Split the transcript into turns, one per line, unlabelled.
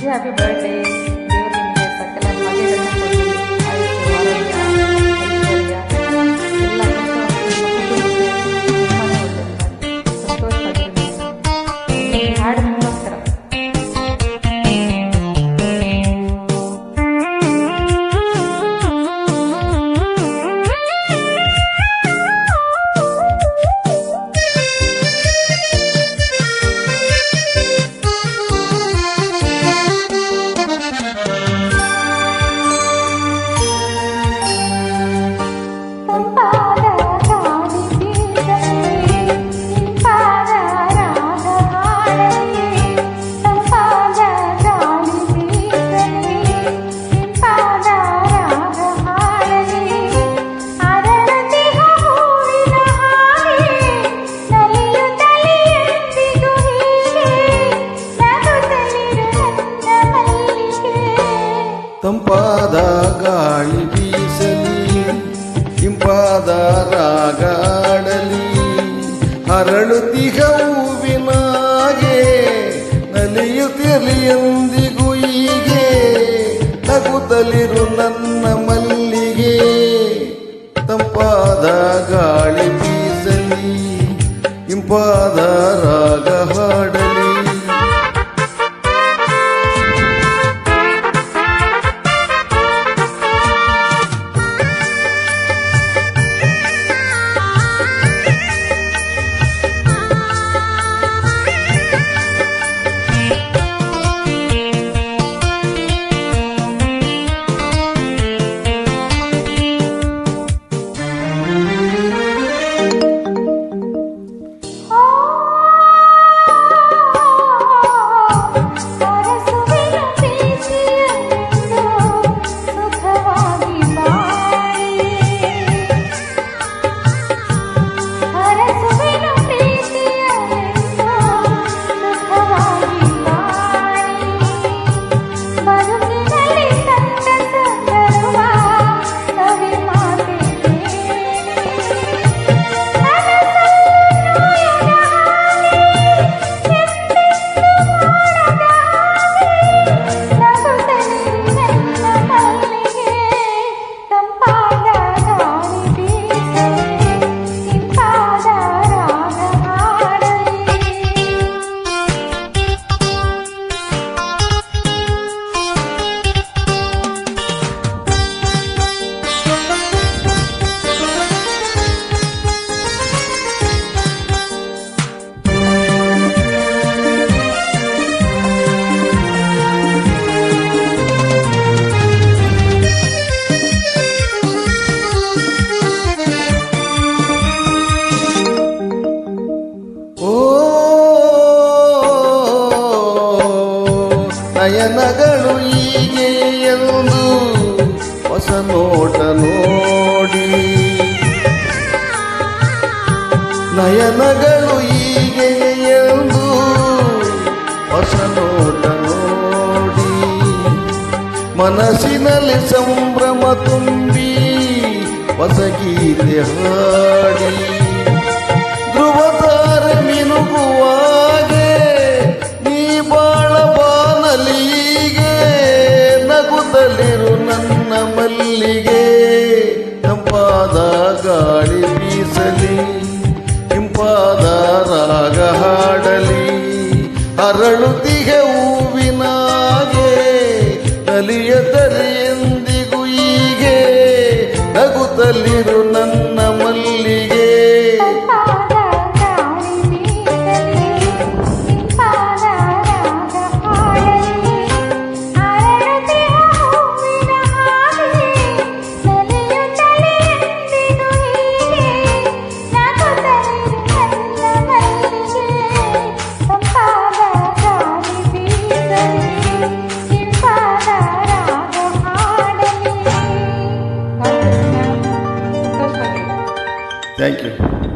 Happy birthday. ದೇವರು ನಿಮಗೆ ಸಕಲ ಭಾಗ್ಯಗಳನ್ನ ಕೊಡಲಿ. ಆಯುಷ್ಯ, ಆರೋಗ್ಯ, ಐಶ್ವರ್ಯ ಎಲ್ಲ ತುಂಬಾನೇ ಒಳ್ಳೆಯದು. ಸಂತೋಷವಾಗಿರಿ. ಈ ಹಾಡು ನಿಮಗೋಸ್ಕರ.
ತಂಪಾದ ಗಾಳಿ ಬೀಸಲಿ, ಇಂಪಾದ ರಾಗ ಆಡಲಿ, ಹರಳುತ್ತಿಹ ಹೂವಿನಾಗೆ ನಲಿಯುತ್ತಿರಲಿ ಎಂದಿಗೂ ಹೀಗೆ, ನಗುತ್ತಲಿರು ನನ್ನ ಮಲ್ಲಿಗೆ. ತಂಪಾದ ಗಾಳಿ ಬೀಸಲಿ, ಇಂಪಾದ ರಾಗ ಹಾಡಲಿ. ನಯನಗಳು ಹೀಗೆ ಎಂದು ಹೊಸ ನೋಟ ನೋಡಿ, ನಯನಗಳು ಹೀಗೆ ಎಂದು ಹೊಸ ನೋಟ ನೋಡಿ, ಮನಸ್ಸಿನಲ್ಲಿ ಸಂಭ್ರಮ ತುಂಬಿ ಹೊಸ ಗೀತೆ ಹಾಡಿ, ಧ್ರುವತಾರ ಮಿನುಗುವಾಗೆ ನೀ ಬಾಳ ಬಾನಲಿಗೆ, ನಗುತ್ತಲಿರು ನನ್ನ ಮಲ್ಲಿಗೆ. ತಂಪಾದ ಗಾಳಿ ಬೀಸಲಿ, ಇಂಪಾದ ರಾಗ ಹಾಡಲಿ, ಹರಳುತ್ತಿಹ ಹೂವಿನಾಗೆ ನಲಿಯತಲಿ ಎಂದಿಗೂ ಹೀಗೆ, ನಗುತ್ತಲಿರು ನನ್ನ ಮಲ್ಲಿಗೆ. Thank you.